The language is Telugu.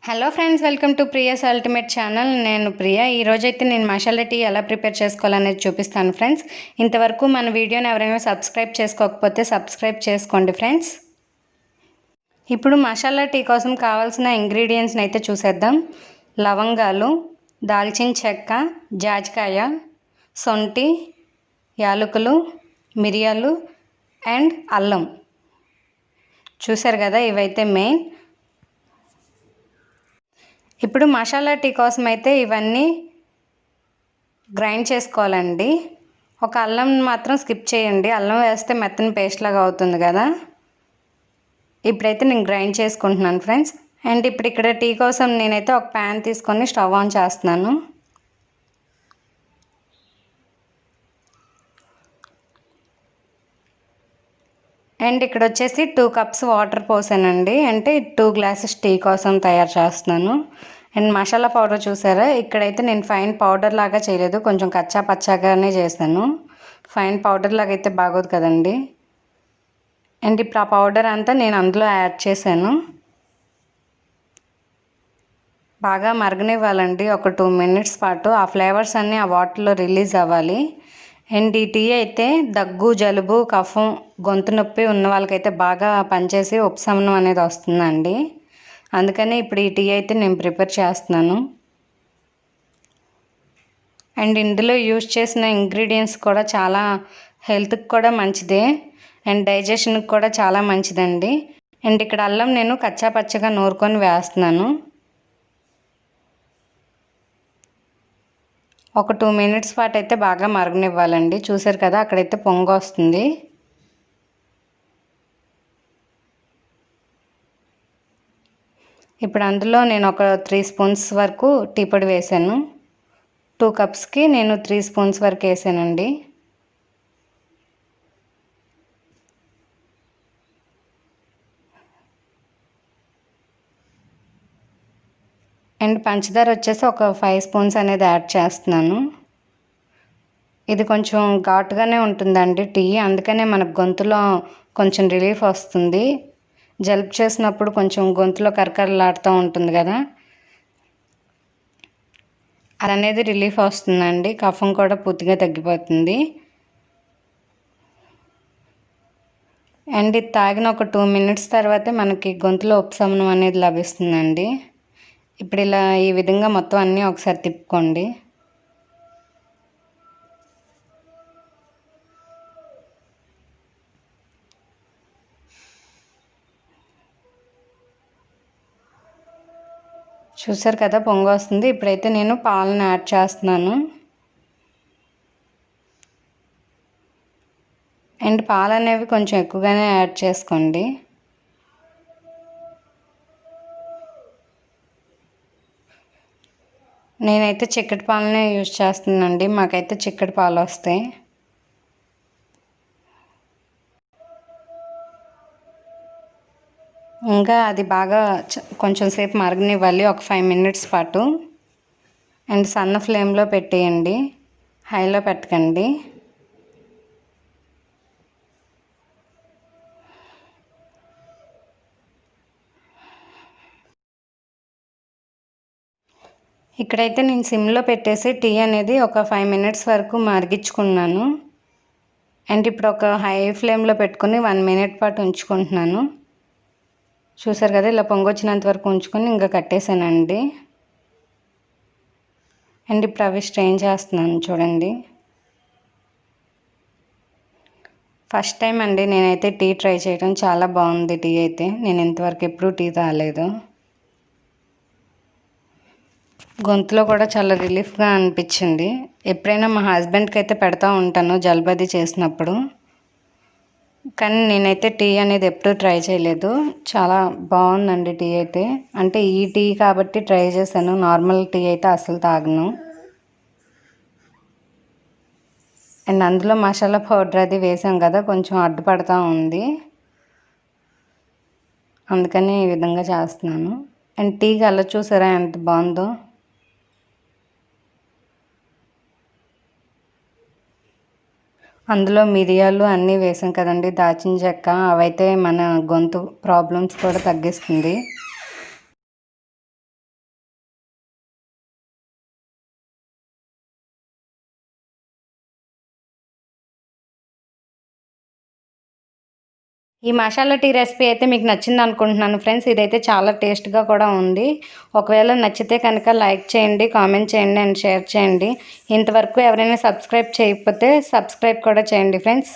Hello friends, welcome to Priya's ultimate channel. నేను ప్రియా. ఈరోజైతే నేను మసాలా టీ ఎలా ప్రిపేర్ చేసుకోవాలనేది చూపిస్తాను ఫ్రెండ్స్. ఇంతవరకు మన వీడియోని ఎవరైనా సబ్స్క్రైబ్ చేసుకోకపోతే సబ్స్క్రైబ్ చేసుకోండి ఫ్రెండ్స్. ఇప్పుడు మసాలా టీ కోసం కావాల్సిన ఇంగ్రీడియంట్స్ని అయితే చూసేద్దాం. లవంగాలు, దాల్చిన చెక్క, జాజికాయ, సొంటి, యాలకులు, మిరియాలు అండ్ అల్లం. చూసారు కదా, ఇవైతే మెయిన్. ఇప్పుడు మసాలా టీ కోసం అయితే ఇవన్నీ గ్రైండ్ చేసుకోవాలండి. ఒక అల్లం మాత్రం స్కిప్ చేయండి, అల్లం వేస్తే మెత్తని పేస్ట్ లాగా అవుతుంది కదా. ఇప్పుడైతే నేను గ్రైండ్ చేసుకుంటున్నాను ఫ్రెండ్స్. అండ్ ఇప్పుడు ఇక్కడ టీ కోసం నేనైతే ఒక ప్యాన్ తీసుకొని స్టవ్ ఆన్ చేస్తున్నాను. అండ్ ఇక్కడ వచ్చేసి 2 కప్స్ వాటర్ పోసానండి. అంటే 2 గ్లాసెస్ టీ కోసం తయారు చేస్తున్నాను. అండ్ మసాలా పౌడర్ చూసారా, ఇక్కడైతే నేను ఫైన్ పౌడర్ లాగా చేయలేదు, కొంచెం కచ్చా పచ్చాగానే చేశాను. ఫైన్ పౌడర్ లాగా అయితే బాగోదు కదండి. అండ్ ఇప్పుడు ఆ పౌడర్ అంతా నేను అందులో యాడ్ చేశాను. బాగా మరగనివ్వాలండి ఒక 2 మినిట్స్ పాటు. ఆ ఫ్లేవర్స్ అన్నీ ఆ వాటర్లో రిలీజ్ అవ్వాలి. అండ్ ఈ టీ అయితే దగ్గు, జలుబు, కఫం, గొంతు నొప్పి ఉన్న వాళ్ళకైతే బాగా పనిచేసి ఉపశమనం అనేది వస్తుందండి. అందుకని ఇప్పుడు ఈ టీ అయితే నేను ప్రిపేర్ చేస్తున్నాను. అండ్ ఇందులో యూజ్ చేసిన ఇంగ్రీడియంట్స్ కూడా చాలా హెల్త్కి కూడా మంచిదే అండ్ డైజెషన్కి కూడా చాలా మంచిదండి. అండ్ ఇక్కడ అల్లం నేను కచ్చా పచ్చగా నూరుకొని వేస్తున్నాను. ఒక 2 మినిట్స్ పాటు అయితే బాగా మరగనివ్వాలండి. చూసారు కదా, అక్కడైతే పొంగు వస్తుంది. ఇప్పుడు అందులో నేను ఒక 3 స్పూన్స్ వరకు టీ పొడి వేసాను. 2 కప్స్కి నేను 3 స్పూన్స్ వరకు వేసానండి. అండ్ పంచదార వచ్చేసి ఒక 5 స్పూన్స్ అనేది యాడ్ చేస్తున్నాను. ఇది కొంచెం ఘాటుగానే ఉంటుందండి టీ, అందుకనే మనకు గొంతులో కొంచెం రిలీఫ్ వస్తుంది. జలుబు చేసినప్పుడు కొంచెం గొంతులో కరకరలాడుతూ ఉంటుంది కదా, అదనేది రిలీఫ్ వస్తుందండి. కఫం కూడా పూర్తిగా తగ్గిపోతుంది. అండ్ ఇది తాగిన ఒక 2 మినిట్స్ తర్వాతే మనకి గొంతులో ఉపశమనం అనేది లభిస్తుందండి. ఇప్పుడు ఇలా ఈ విధంగా మొత్తం అన్నీ ఒకసారి తిప్పుకోండి. చూసారు కదా, పొంగు వస్తుంది. ఇప్పుడైతే నేను పాలను యాడ్ చేస్తున్నాను. అండ్ పాలు అనేవి కొంచెం ఎక్కువగానే యాడ్ చేసుకోండి. నేనైతే చిక్కటి పాలనే యూజ్ చేస్తున్నానండి, మాకైతే చిక్కటి పాలు వస్తాయి. ఇంకా అది బాగా కొంచెం సేపు మరగనివ్వాలి, ఒక 5 మినిట్స్ పాటు. అండ్ సన్న ఫ్లేమ్లో పెట్టేయండి, హైలో పెట్టకండి. ఇక్కడైతే నేను సిమ్లో పెట్టేసి టీ అనేది ఒక 5 మినిట్స్ వరకు మరిగించుకున్నాను. అండ్ ఇప్పుడు ఒక హై ఫ్లేమ్లో పెట్టుకుని 1 మినిట్ పాటు ఉంచుకుంటున్నాను. చూసారు కదా, ఇలా పొంగొచ్చినంత వరకు ఉంచుకొని ఇంకా కట్టేసానండి. అండ్ ఇప్పుడు అవి స్ట్రెయిన్ చేస్తున్నాను చూడండి. ఫస్ట్ టైం అండి నేనైతే టీ ట్రై చేయడం, చాలా బాగుంది టీ అయితే. నేను ఇంతవరకు ఎప్పుడూ టీ తాగలేదు. గొంతులో కూడా చాలా రిలీఫ్గా అనిపించింది. ఎప్పుడైనా మా హస్బెండ్కి అయితే పెడతా ఉంటాను జలుబది చేసినప్పుడు, కానీ నేనైతే టీ అనేది ఎప్పుడూ ట్రై చేయలేదు. చాలా బాగుందండి టీ అయితే. అంటే ఈ టీ కాబట్టి ట్రై చేశాను, నార్మల్ టీ అయితే అసలు తాగను. అండ్ అందులో మసాలా పౌడర్ అది వేసాం కదా, కొంచెం అడ్డుపడతా ఉంది, అందుకని ఈ విధంగా చేస్తున్నాను. అండ్ టీ కలర్ చూసారా ఎంత బాగుందో. అందులో మిరియాలు అన్నీ వేసాం కదండి, దాల్చిన చెక్క, అవైతే మన గొంతు ప్రాబ్లమ్స్ కూడా తగ్గిస్తుంది. ఈ మసాలా టీ రెసిపీ అయితే మీకు నచ్చింది అనుకుంటున్నాను ఫ్రెండ్స్. ఇదైతే చాలా టేస్ట్గా కూడా ఉంది. ఒకవేళ నచ్చితే కనుక లైక్ చేయండి, కామెంట్ చేయండి అండ్ షేర్ చేయండి. ఇంతవరకు ఎవరైనా సబ్స్క్రైబ్ చేయకపోతే సబ్స్క్రైబ్ కూడా చేయండి ఫ్రెండ్స్.